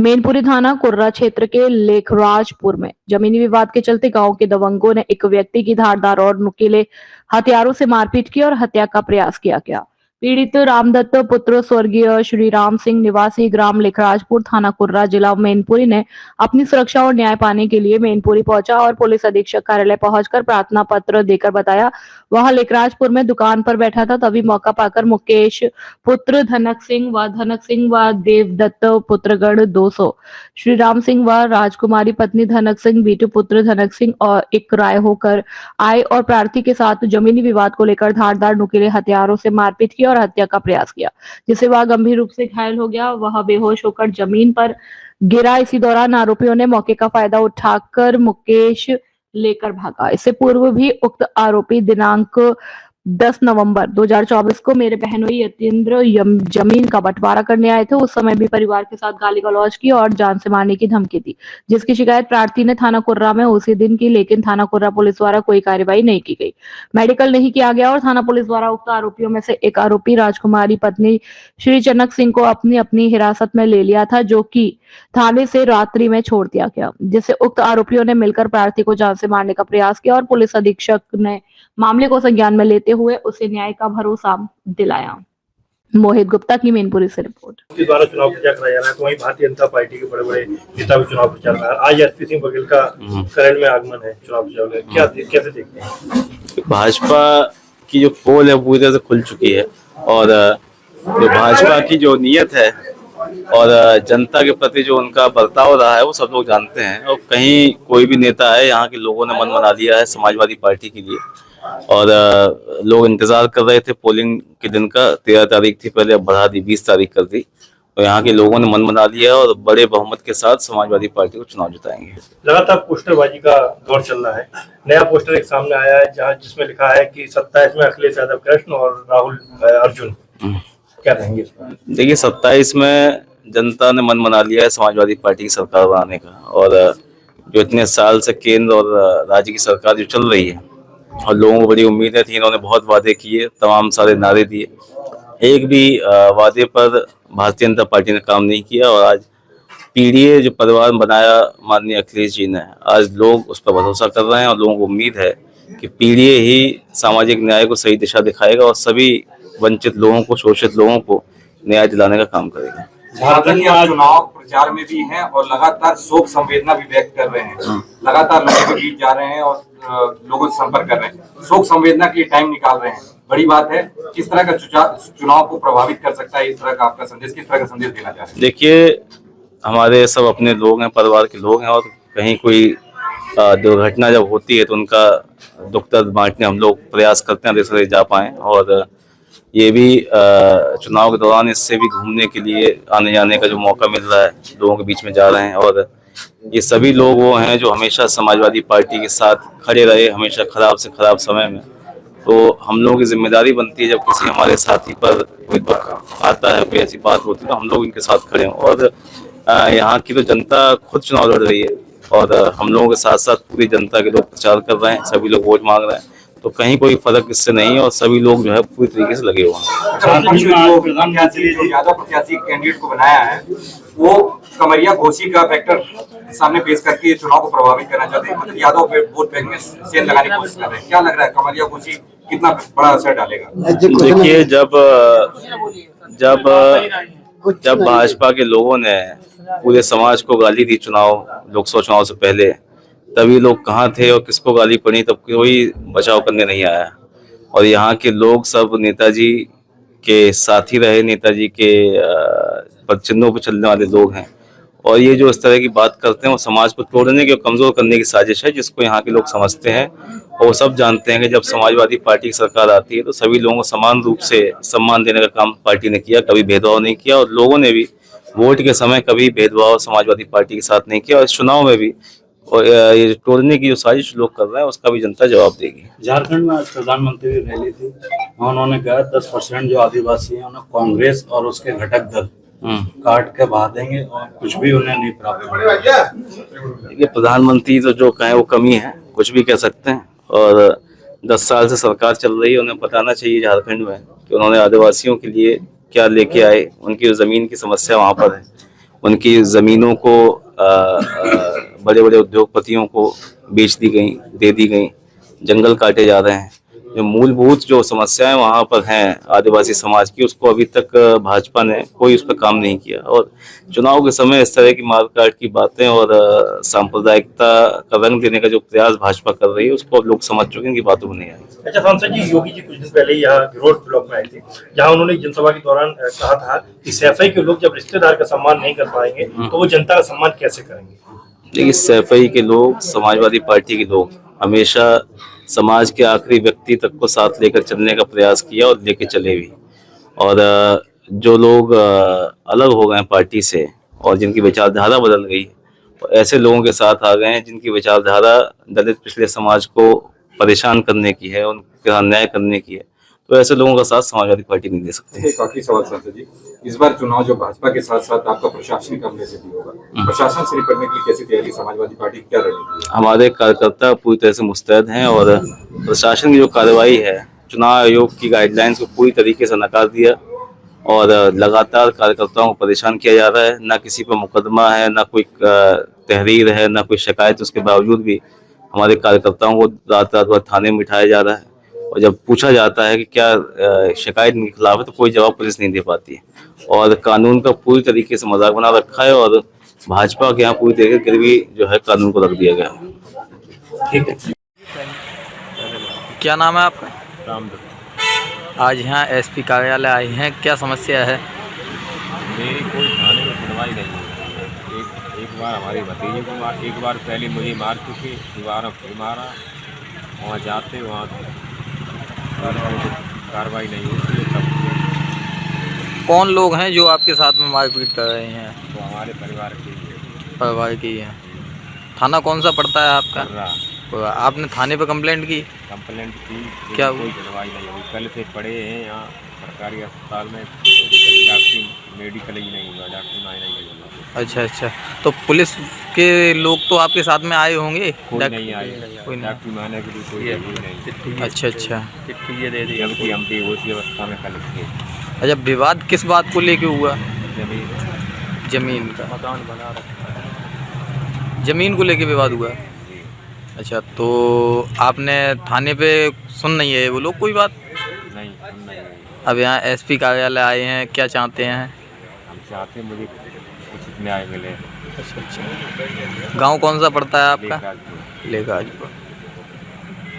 मैनपुरी थाना कुर्रा क्षेत्र के लेखराजपुर में जमीनी विवाद के चलते गांव के दबंगों ने एक व्यक्ति की धारदार और नुकीले हथियारों से मारपीट की और हत्या का प्रयास किया गया। पीड़ित रामदत्त पुत्र स्वर्गीय श्री राम सिंह निवासी ग्राम लेखराजपुर थाना कुर्रा जिला मैनपुरी ने अपनी सुरक्षा और न्याय पाने के लिए मैनपुरी पहुंचा और पुलिस अधीक्षक कार्यालय पहुंचकर प्रार्थना पत्र देकर बताया वह लेखराजपुर में दुकान पर बैठा था। तभी मौका पाकर मुकेश पुत्र धनक सिंह व देवदत्त पुत्रगढ़ 200 श्री राम सिंह व राजकुमारी पत्नी धनक सिंह बीटू पुत्र धनक सिंह और एक राय होकर आए और प्रार्थी के साथ जमीनी विवाद को लेकर धारदार नुकीले हथियारों से मारपीट की और हत्या का प्रयास किया, जिससे वह गंभीर रूप से घायल हो गया। वह बेहोश होकर जमीन पर गिरा। इसी दौरान आरोपियों ने मौके का फायदा उठाकर मुकेश लेकर भागा। इससे पूर्व भी उक्त आरोपी दिनांक 10 नवंबर 2024 को मेरे बहनोई यतीन्द्र जमीन का बंटवारा करने आए थे। उस समय भी परिवार के साथ गाली गलौज की और जान से मारने की धमकी दी, जिसकी शिकायत प्रार्थी ने थाना कुर्रा में उसी दिन की, लेकिन थाना कुर्रा पुलिस द्वारा कोई कार्रवाई नहीं की गई, मेडिकल नहीं किया गया और थाना पुलिस द्वारा उक्त आरोपियों में से एक आरोपी राजकुमारी पत्नी श्री चनक सिंह को अपनी हिरासत में ले लिया था, जो कि थाने से रात्रि में छोड़ दिया गया, जिससे उक्त आरोपियों ने मिलकर प्रार्थी को जान से मारने का प्रयास किया और पुलिस अधीक्षक ने मामले को संज्ञान में लेते हुए उसे न्याय का भरोसा दिलाया। मोहित गुप्ता की मैनपुरी से रिपोर्ट। के द्वारा चुनाव प्रचार कराया जा रहा है, तो वहीं भारतीय जनता पार्टी के बड़े-बड़े नेता भी चुनाव प्रचार कर रहे हैं। आज एसपी सिंह बघेल का करण में आगमन है चुनाव प्रचार में, क्या कैसे देखते हैं? भाजपा की जो पोल है पूरी तरह से खुल चुकी है और जो भाजपा की जो नीयत है और जनता के प्रति जो उनका बर्ताव रहा है वो सब लोग जानते हैं। और कहीं कोई भी नेता है, यहाँ के लोगों ने मन बना लिया है समाजवादी पार्टी के लिए और लोग इंतजार कर रहे थे पोलिंग के दिन का। 13 तारीख थी पहले, अब बढ़ा दी 20 तारीख कर दी। तो यहाँ के लोगों ने मन बना लिया और बड़े बहुमत के साथ समाजवादी पार्टी को चुनाव जिताएंगे। लगातार पोस्टरबाजी का दौर चल रहा है। नया पोस्टर एक सामने आया है जिसमें लिखा है कि 27 में अखिलेश यादव कृष्ण और राहुल अर्जुन। क्या कहेंगे इस पर? देखिए, 27 में जनता ने मन बना लिया है समाजवादी पार्टी की सरकार बनाने का और जो इतने साल से केंद्र और राज्य की सरकार जो चल रही है और लोगों को बड़ी उम्मीदें थी, इन्होंने बहुत वादे किए, तमाम सारे नारे दिए, एक भी वादे पर भारतीय जनता पार्टी ने काम नहीं किया। और आज पीडीए जो परिवार बनाया माननीय अखिलेश जी ने, आज लोग उस पर भरोसा कर रहे हैं और लोगों को उम्मीद है कि पीडीए ही सामाजिक न्याय को सही दिशा दिखाएगा और सभी वंचित लोगों को, शोषित लोगों को न्याय दिलाने का काम करेगा। झारखंड में चुनाव प्रचार में भी हैं और लगातार शोक संवेदना भी व्यक्त कर रहे हैं, लगातार लोगों के बीच जा रहे हैं और लोगों से संपर्क कर रहे हैं, शोक संवेदना के लिए टाइम निकाल रहे हैं। बड़ी बात है। किस तरह का चुनाव को प्रभावित कर सकता है, इस तरह का आपका संदेश, किस तरह का संदेश देना चाह रहे हैं? देखिए, हमारे सब अपने लोग हैं, परिवार के लोग हैं और कहीं कोई दुर्घटना जब होती है तो उनका दुख दर्द बांटने हम लोग प्रयास करते हैं जैसे जा पाए। और ये भी चुनाव के दौरान इससे भी घूमने के लिए आने जाने का जो मौका मिल रहा है, लोगों के बीच में जा रहे हैं। और ये सभी लोग वो हैं जो हमेशा समाजवादी पार्टी के साथ खड़े रहे, हमेशा खराब से खराब समय में। तो हम लोगों की जिम्मेदारी बनती है जब किसी हमारे साथी पर कोई दुख आता है, कोई ऐसी बात होती है, तो हम लोग इनके साथ खड़े हों। और यहाँ की तो जनता खुद चुनाव लड़ रही है और हम लोगों के साथ साथ पूरी जनता के लोग प्रचार कर रहे हैं, सभी लोग वोट मांग रहे हैं, तो कहीं कोई फर्क इससे नहीं है और सभी लोग जो है पूरी तरीके से लगे हुए हैं। यादव प्रत्याशी कैंडिडेट को बनाया है, वो कमरिया घोषी का फैक्टर सामने पेश करके चुनाव को प्रभावित करना चाहते हैं, मतलब यादव वोट बैंक में सेल लगाने की कोशिश कर रहे हैं। क्या लग रहा है, कमरिया घोषी कितना बड़ा असर डालेगा? देखिए, जब भाजपा के लोगों ने पूरे समाज को गाली दी लोकसभा चुनाव से पहले, तभी लोग कहाँ थे और किसको गाली पड़ी, तब कोई बचाव करने नहीं आया। और यहाँ के लोग सब नेताजी के साथी रहे, नेताजी के पदचिन्हों पर चलने वाले लोग हैं। और ये जो इस तरह की बात करते हैं वो समाज को तोड़ने की और कमजोर करने की साजिश है, जिसको यहाँ के लोग समझते हैं। और वो सब जानते हैं कि जब समाजवादी पार्टी की सरकार आती है तो सभी लोगों को समान रूप से सम्मान देने का काम पार्टी ने किया, कभी भेदभाव नहीं किया। और लोगों ने भी वोट के समय कभी भेदभाव समाजवादी पार्टी के साथ नहीं किया और इस चुनाव में भी। और ये तोड़ने की जो साजिश लोग कर रहे हैं उसका भी जनता जवाब देगी। झारखंड में आज प्रधानमंत्री की रैली थी, उन्होंने कहा 10% जो आदिवासी हैं उन्हें कांग्रेस और उसके घटक दल काट के बहा देंगे और कुछ भी उन्हें नहीं प्राप्त होगा। देखिए, प्रधानमंत्री तो जो कहें वो कमी है, कुछ भी कह सकते हैं। और 10 साल से सरकार चल रही है, उन्हें बताना चाहिए झारखंड में कि उन्होंने आदिवासियों के लिए क्या लेके आए, उनकी जो जमीन की समस्या वहाँ पर है उनकी ज़मीनों को बड़े बड़े उद्योगपतियों को बेच दी गई, दे दी गई, जंगल काटे जा रहे हैं। जो मूलभूत जो समस्याएं वहाँ पर हैं आदिवासी समाज की, उसको अभी तक भाजपा ने कोई उस पर काम नहीं किया। और चुनाव के समय इस तरह की मारकाट की बातें और सांप्रदायिकता का रंग देने का जो प्रयास भाजपा कर रही है, उसको अब लोग समझ चुके हैं कि बातों को नहीं आई। अच्छा सांसद जी, योगी जी कुछ दिन पहले यहाँ गिरोड ब्लॉक में आए थे, जहाँ उन्होंने जनसभा के दौरान कहा था कि सैफई के लोग जब रिश्तेदार का सम्मान नहीं कर पाएंगे तो वो जनता का सम्मान कैसे करेंगे। देखिए, सैफई के लोग, समाजवादी पार्टी के लोग हमेशा समाज के आखिरी व्यक्ति तक को साथ लेकर चलने का प्रयास किया और लेके चले भी। और जो लोग अलग हो गए पार्टी से और जिनकी विचारधारा बदल गई, ऐसे लोगों के साथ आ गए हैं जिनकी विचारधारा दलित पिछले समाज को परेशान करने की है, उनके अन्याय करने की है। तो ऐसे लोगों का साथ समाजवादी पार्टी नहीं दे सकती। एक आखिरी सवाल सांसद जी, इस बार चुनाव जो भाजपा के साथ साथ आपका प्रशासनिक हमले से भी होगा, प्रशासन से निपटने के लिए कैसी तैयारी समाजवादी पार्टी की क्या रणनीति है? हमारे कार्यकर्ता पूरी तरह से मुस्तैद हैं और प्रशासन की जो कार्रवाई है, चुनाव आयोग की गाइडलाइंस को पूरी तरीके से नकार दिया और लगातार कार्यकर्ताओं को परेशान किया जा रहा है। ना किसी पर मुकदमा है, ना कोई तहरीर है, ना कोई शिकायत। उसके बावजूद भी हमारे कार्यकर्ताओं को रात रात भर थाने में बिठाया जा रहा है और जब पूछा जाता है कि क्या शिकायत इनके खिलाफ है, तो कोई जवाब पुलिस नहीं दे पाती है और कानून का पूरी तरीके से मजाक बना रखा है और भाजपा के यहाँ पूरी तरीके से गिरवी जो है कानून को रख दिया गया है। ठीक है। क्या नाम है आपका? रामदत्त। आज यहाँ एसपी कार्यालय आए हैं, क्या समस्या है? मेरी कोई थाने में सुनवाई नहीं है। एक बार हमारे भतीजे को मार, एक बार पहले मुझे मार चुके, दोबारा फिर मारा। वहाँ जाते वहाँ कार्रवाई नहीं होती है। तब कौन लोग हैं जो आपके साथ में मारपीट कर रहे हैं? तो हमारे परिवार के लिए परिवार की है। थाना कौन सा पड़ता है आपका? कर रहा तो आपने थाने पे कंप्लेंट की? कंप्लेंट की, क्या कोई सुनवाई नहीं हुई। कल से पड़े हैं यहाँ सरकारी अस्पताल में, डॉक्टरी मेडिकल ही नहीं हुआ, डॉक्टर नहीं हुआ। अच्छा अच्छा, तो पुलिस के लोग तो आपके साथ में आए होंगे? कोई नहीं आए, कोई नहीं। डॉक्टरी मारने के लिए कोई नहीं। अच्छा अच्छा, जबकि हम बेहोश की अवस्था में कल थे। अच्छा, विवाद किस बात को लेके हुआ? जमीन जमीन का, मकान बना रखा है। जमीन को लेके विवाद हुआ? जी। अच्छा, तो आपने थाने पे सुन नहीं है वो लोग कोई बात? नहीं, हम नहीं। अब यहाँ एसपी कार्यालय आए हैं, क्या चाहते हैं? हम चाहते मुझे उचित न्याय मिले। अच्छा अच्छा, गांव कौन सा पड़ता है आपका? लेकर लेगाजपुर।